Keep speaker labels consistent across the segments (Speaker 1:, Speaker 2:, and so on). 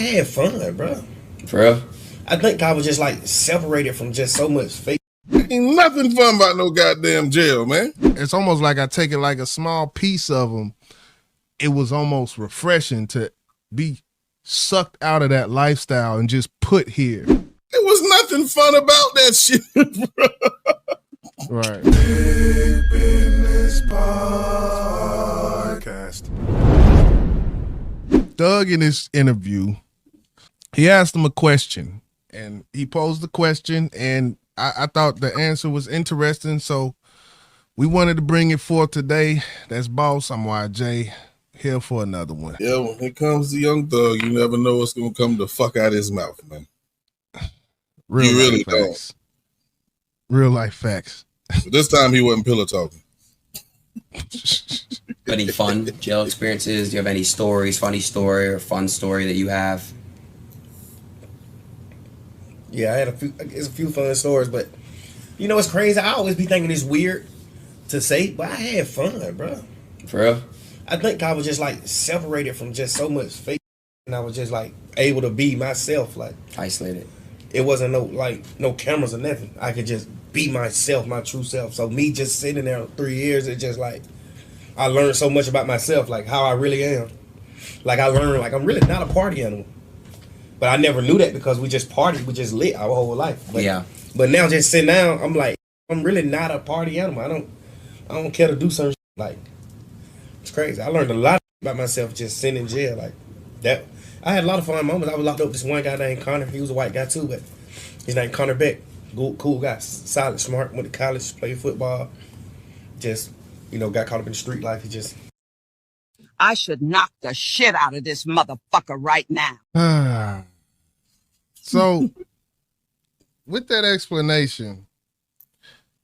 Speaker 1: had fun, bro.
Speaker 2: For real?
Speaker 1: I think I was just like separated from just so much fake.
Speaker 3: Ain't nothing fun about no goddamn jail, man.
Speaker 4: It's almost like I take it like a small piece of them. It was almost refreshing to be sucked out of that lifestyle and just put here.
Speaker 3: There was nothing fun about that shit, bro.
Speaker 4: Right.
Speaker 5: Big Business Podcast.
Speaker 4: Doug, in this interview, he asked him a question, and he posed the question, and I thought the answer was interesting, so we wanted to bring it forth today. That's Boss. I'm YJ. Here for another one.
Speaker 3: Yeah, when it comes to Young Thug, you never know what's gonna come the fuck out of his mouth, man.
Speaker 4: Real
Speaker 3: You really
Speaker 4: facts. Real life facts.
Speaker 3: But this time he wasn't pillow talking.
Speaker 2: Any fun jail experiences? Do you have any stories, funny story or fun story that you have?
Speaker 1: Yeah, I had a few fun stories, but you know it's crazy. I always be thinking it's weird to say, but I had fun, bro.
Speaker 2: For real?
Speaker 1: I think I was just like separated from just so much fake, and I was just like able to be myself. Like
Speaker 2: Isolated.
Speaker 1: it wasn't no cameras or nothing. I could just be myself, my true self. So me just sitting there 3 years, it just like I learned so much about myself, like how I really am. Like I learned like I'm really not a party animal. But I never knew that because we just partied, we just lit our whole life. But,
Speaker 2: Yeah.
Speaker 1: But now just sitting down, I'm like, I'm really not a party animal. I don't care to do certain shit. Like it's crazy. I learned a lot about myself just sitting in jail. Like that I had a lot of fun moments. I was locked up with this one guy named Connor. He was a white guy too, but his name Connor Beck. Cool guy, solid, smart, went to college, played football. Just, got caught up in the street life. He just
Speaker 6: I should knock the shit out of this motherfucker right now.
Speaker 4: So, with that explanation,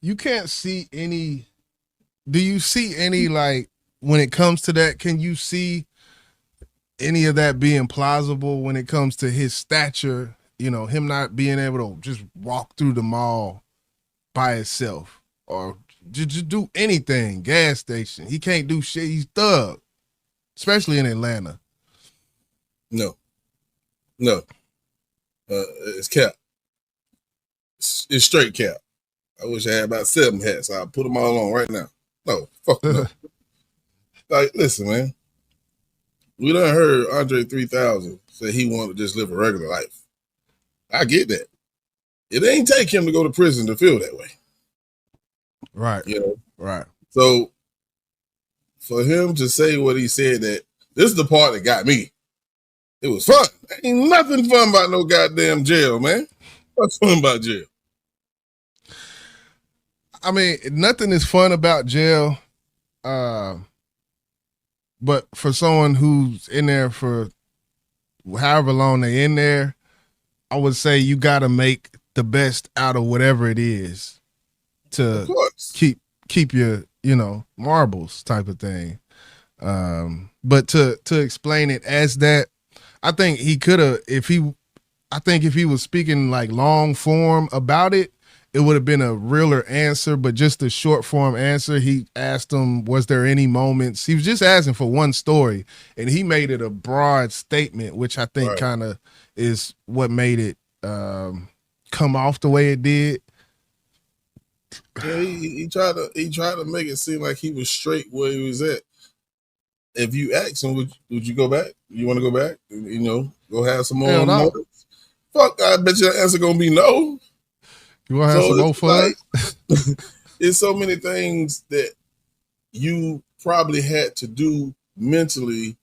Speaker 4: you can't see any. Do you see any, like, when it comes to that, can you see any of that being plausible when it comes to his stature? Him not being able to just walk through the mall by himself or just do anything, gas station. He can't do shit. He's thug, especially in Atlanta.
Speaker 3: No. It's cap. It's straight cap. I wish I had about 7 hats. I'll put them all on right now. No, fuck no. Like, listen, man. We done heard Andre 3000 say he wanted to just live a regular life. I get that. It ain't take him to go to prison to feel that way.
Speaker 4: Right.
Speaker 3: Right. So for him to say what he said, that this is the part that got me. It was fun. Ain't nothing fun about no goddamn jail, man. What's fun about jail?
Speaker 4: I mean, nothing is fun about jail. But for someone who's in there for however long they in there, I would say you got to make the best out of whatever it is to keep your, marbles type of thing. But to explain it as that, I think he could have, if he was speaking like long form about it, it would have been a realer answer, but just a short form answer. He asked him, was there any moments? He was just asking for one story, and he made it a broad statement, which I think kind of is what made it come off the way it did.
Speaker 3: Yeah, he tried to make it seem like he was straight where he was at. If you ask him, would you go back? You want to go back? Go have some more moments? Fuck, I bet your answer gonna be no.
Speaker 4: You want to have some more fun?
Speaker 3: Like, it's so many things that you probably had to do mentally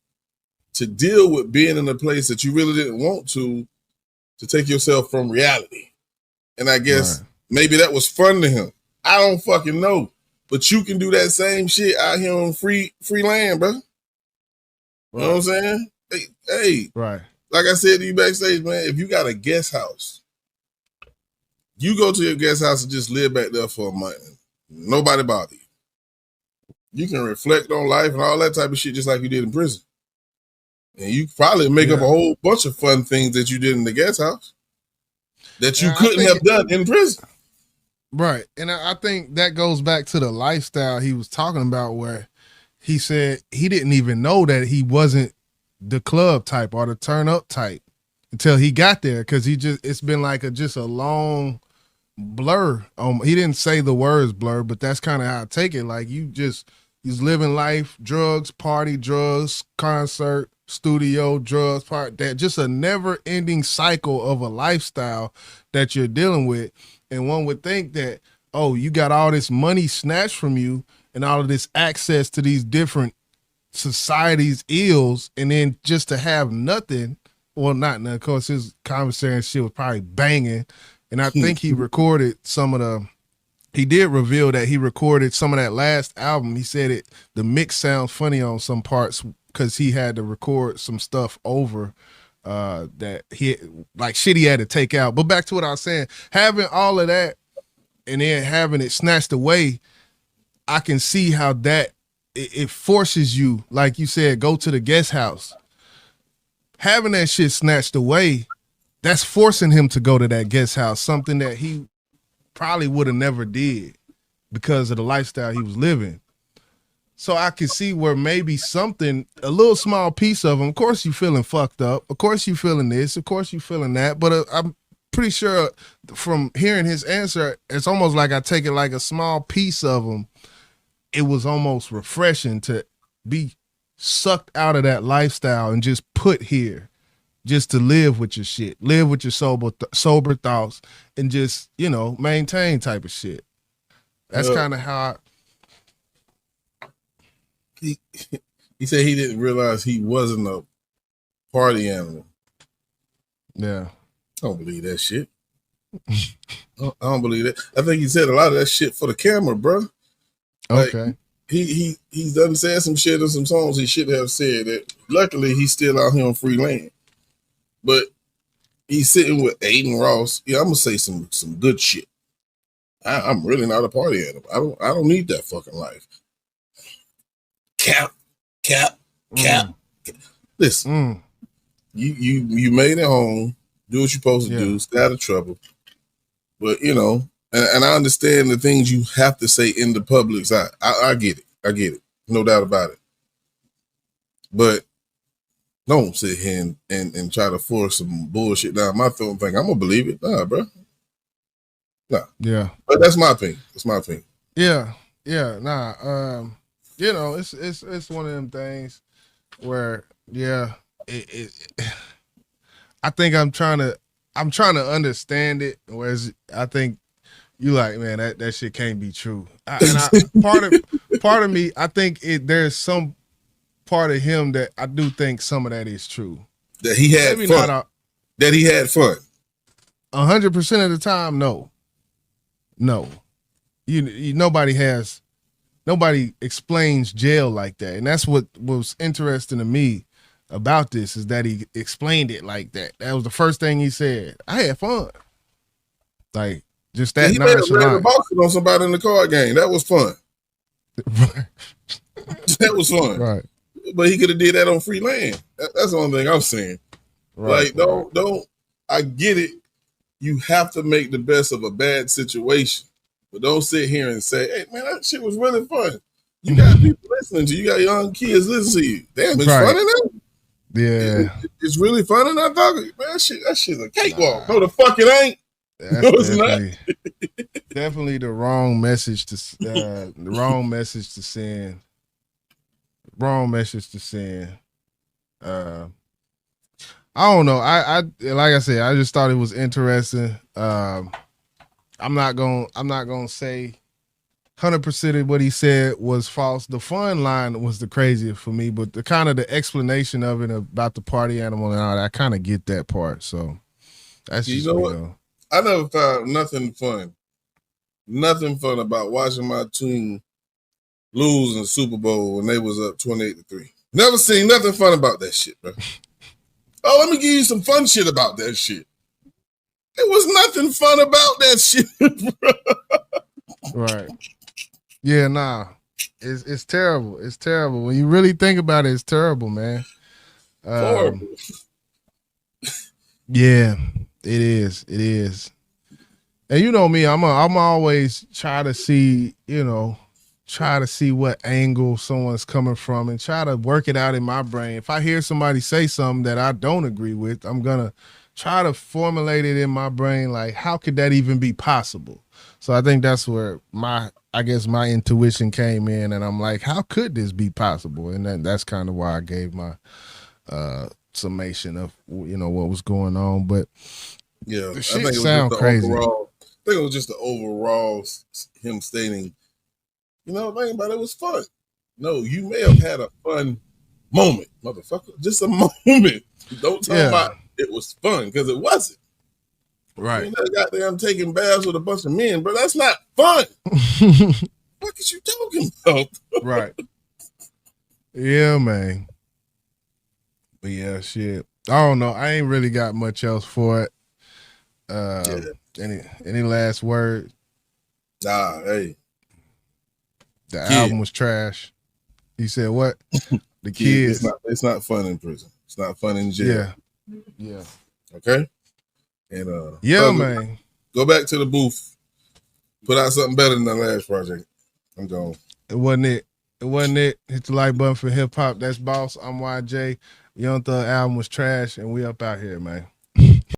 Speaker 3: to deal with being in a place that you really didn't want to take yourself from reality. And I guess maybe that was fun to him. I don't fucking know. But you can do that same shit out here on free land, bro. You know what I'm saying? Hey,
Speaker 4: right.
Speaker 3: Like I said to you backstage, man, if you got a guest house, you go to your guest house and just live back there for a month. Nobody bother you. You can reflect on life and all that type of shit just like you did in prison. And you probably make up a whole bunch of fun things that you did in the guest house that you couldn't have done in prison.
Speaker 4: Right. And I think that goes back to the lifestyle he was talking about, where he said he didn't even know that he wasn't the club type or the turn up type. until he got there, because it's been like just a long blur. He didn't say the words blur, but that's kind of how I take it. Like he's living life, drugs, party, drugs, concert, studio, drugs, that just a never ending cycle of a lifestyle that you're dealing with. And one would think that, oh, you got all this money snatched from you and all of this access to these different society's ills, and then just to have nothing. Well, not none. Of course, his commissary and shit was probably banging. And I think he recorded he did reveal that he recorded some of that last album. He said the mix sounds funny on some parts because he had to record some stuff over that shit he had to take out. But back to what I was saying, having all of that and then having it snatched away, I can see how that it forces you, like you said, go to the guest house. Having that shit snatched away, that's forcing him to go to that guest house, something that he probably would have never did because of the lifestyle he was living. So I can see where maybe a little small piece of him, of course you feeling fucked up, of course you feeling this, of course you feeling that, but I'm pretty sure from hearing his answer, it's almost like I take it like a small piece of him. It was almost refreshing to be sucked out of that lifestyle and just put here, just to live with your shit, live with your sober thoughts, and just, maintain type of shit. That's kind of how
Speaker 3: he said he didn't realize he wasn't a party animal.
Speaker 4: Yeah.
Speaker 3: I don't believe that shit. I don't believe that. I think he said a lot of that shit for the camera, bro. Like,
Speaker 4: okay.
Speaker 3: He's done said some shit in some songs he should have said that. Luckily, he's still out here on free land. But he's sitting with Aiden Ross. Yeah, I'm gonna say some good shit. I'm really not a party animal. I don't need that fucking life. Cap. Listen, you made it home. Do what you're supposed to do. Stay out of trouble. But and I understand the things you have to say in the public's eye. I get it. No doubt about it. But don't sit here and try to force some bullshit down my throat and think I'm gonna believe it. Nah, bro. Nah.
Speaker 4: Yeah.
Speaker 3: But that's my opinion.
Speaker 4: Yeah. Yeah. Nah. It's one of them things where, I think I'm trying to understand it, whereas I think you like, man, that shit can't be true. Part of me, I think there's some part of him that I do think some of that is true.
Speaker 3: That he had
Speaker 4: Maybe
Speaker 3: fun. That he had fun.
Speaker 4: 100% of the time, no. Nobody explains jail like that, and that's what was interesting to me about this, is that he explained it like that. That was the first thing he said. I had fun. Like, just that.
Speaker 3: He made a random boxing on somebody in the card game. That was fun. That was fun.
Speaker 4: Right.
Speaker 3: But he could have did that on free land. That's the only thing I'm saying. Right. Like, don't. I get it. You have to make the best of a bad situation, but don't sit here and say, "Hey, man, that shit was really fun." You got people listening to you. You got young kids listening to you. Damn, it's fun enough.
Speaker 4: Yeah,
Speaker 3: it's really fun enough. Man, that shit's a cakewalk. No, the fuck it ain't. No, it's not.
Speaker 4: Definitely the wrong message to send. Wrong message to send. I don't know. I like I said, I just thought it was interesting. I'm not gonna say 100% of what he said was false. The fun line was the craziest for me, but the kind of the explanation of it about the party animal and all that, I kind of get that part. So that's just,
Speaker 3: what? I never found nothing fun about watching my team lose in the Super Bowl when they was up 28-3. Never seen nothing fun about that shit, bro. Oh, let me give you some fun shit about that shit. There was nothing fun about that shit, bro.
Speaker 4: Right. Yeah, nah. It's terrible. It's terrible. When you really think about it, it's terrible, man.
Speaker 3: Horrible.
Speaker 4: Yeah, it is. It is. And you know me, I'm always try to see, try to see what angle someone's coming from and try to work it out in my brain. If I hear somebody say something that I don't agree with, I'm gonna try to formulate it in my brain, like, how could that even be possible? So I think that's where my intuition came in, and I'm like, how could this be possible? And that's kind of why I gave my summation of, you know, what was going on. But
Speaker 3: yeah,
Speaker 4: the
Speaker 3: I
Speaker 4: shit
Speaker 3: think it was
Speaker 4: sound
Speaker 3: just the
Speaker 4: crazy.
Speaker 3: overall. I think it was just the overall him stating, you know, think about it, was fun. No, you may have had a fun moment, motherfucker. Just a moment. Don't talk about it was fun, because it wasn't.
Speaker 4: Right.
Speaker 3: You know, goddamn taking baths with a bunch of men, but that's not fun. What is you talking about?
Speaker 4: Right. Yeah, man. But yeah, shit. I don't know. I ain't really got much else for it. Any last word?
Speaker 3: Nah, hey.
Speaker 4: The album was trash. He said what? The kids.
Speaker 3: It's not fun in prison. It's not fun in jail.
Speaker 4: Yeah.
Speaker 3: Okay? And
Speaker 4: yeah, man.
Speaker 3: Go back to the booth. Put out something better than the last project. I'm gone.
Speaker 4: It wasn't it. It wasn't it. Hit the like button for hip hop. That's Boss. I'm YJ. Young Thug album was trash, and we up out here, man.